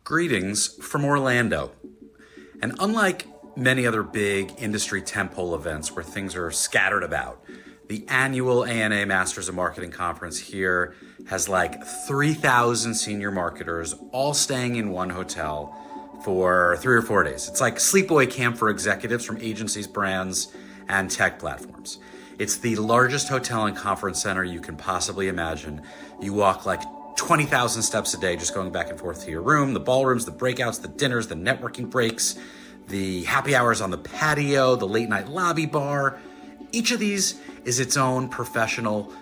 Greetings from Orlando. And unlike many other big industry tentpole events where things are scattered about, the annual ANA Masters of Marketing Conference here has like 3,000 senior marketers all staying in one hotel for 3 or 4 days. It's like sleepaway camp for executives from agencies, brands, and tech platforms. It's the largest hotel and conference center you can possibly imagine. You walk like 20,000 steps a day just going back and forth to your room, the ballrooms, the breakouts, the dinners, the networking breaks, the happy hours on the patio, the late night lobby bar. Each of these is its own professional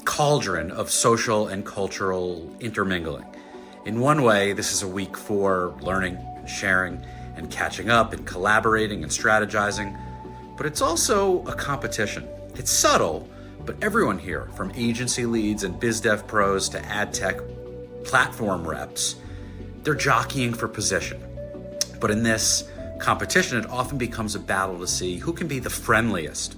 cauldron of social and cultural intermingling. In one way, this is a week for learning and sharing and catching up and collaborating and strategizing, but it's also a competition. It's subtle, but everyone here, from agency leads and biz dev pros to ad tech platform reps, they're jockeying for position. But in this competition, it often becomes a battle to see who can be the friendliest.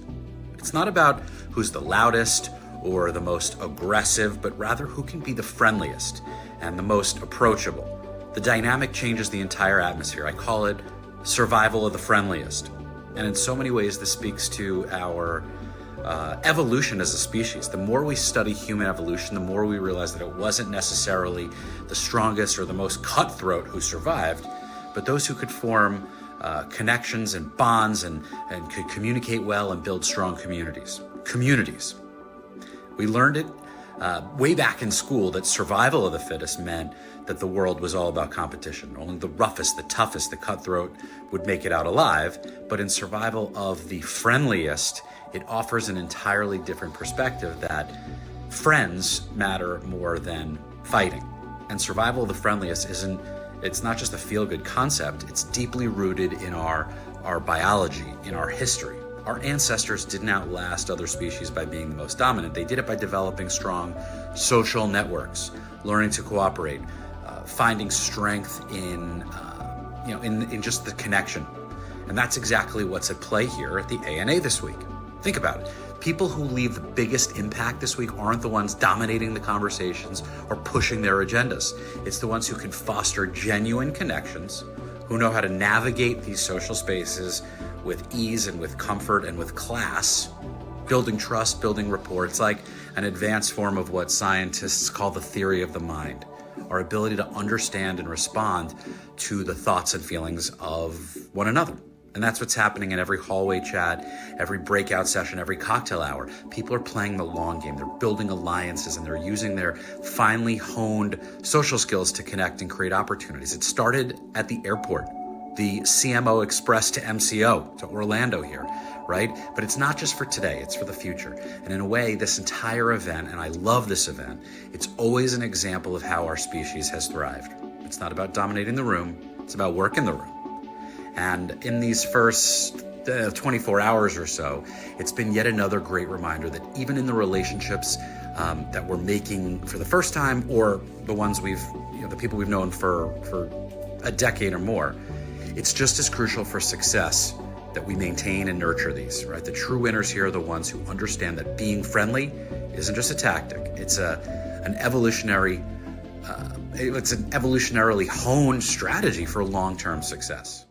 It's not about who's the loudest or the most aggressive, but rather who can be the friendliest and the most approachable. The dynamic changes the entire atmosphere. I call it survival of the friendliest. And in so many ways, this speaks to our evolution as a species. The more we study human evolution, the more we realize that it wasn't necessarily the strongest or the most cutthroat who survived, but those who could form connections and bonds and could communicate well and build strong communities. We learned it way back in school that survival of the fittest meant that the world was all about competition. Only the roughest, the toughest, the cutthroat would make it out alive. But in survival of the friendliest, it offers an entirely different perspective that friends matter more than fighting. And survival of the friendliest it's not just a feel-good concept, it's deeply rooted in our biology, in our history. Our ancestors didn't outlast other species by being the most dominant. They did it by developing strong social networks, learning to cooperate, finding strength in just the connection. And that's exactly what's at play here at the ANA this week. Think about it. People who leave the biggest impact this week aren't the ones dominating the conversations or pushing their agendas. It's the ones who can foster genuine connections, who know how to navigate these social spaces with ease and with comfort and with class, building trust, building rapport. It's like an advanced form of what scientists call the theory of the mind, our ability to understand and respond to the thoughts and feelings of one another. And that's what's happening in every hallway chat, every breakout session, every cocktail hour. People are playing the long game. They're building alliances and they're using their finely honed social skills to connect and create opportunities. It started at the airport, the CMO Express to MCO, to Orlando here, right? But it's not just for today, it's for the future. And in a way, this entire event, and I love this event, it's always an example of how our species has thrived. It's not about dominating the room, it's about work in the room. And in these first 24 hours or so, it's been yet another great reminder that even in the relationships that we're making for the first time, or the ones the people we've known for a decade or more, it's just as crucial for success that we maintain and nurture these, right? The true winners here are the ones who understand that being friendly isn't just a tactic. It's an evolutionarily honed strategy for long-term success.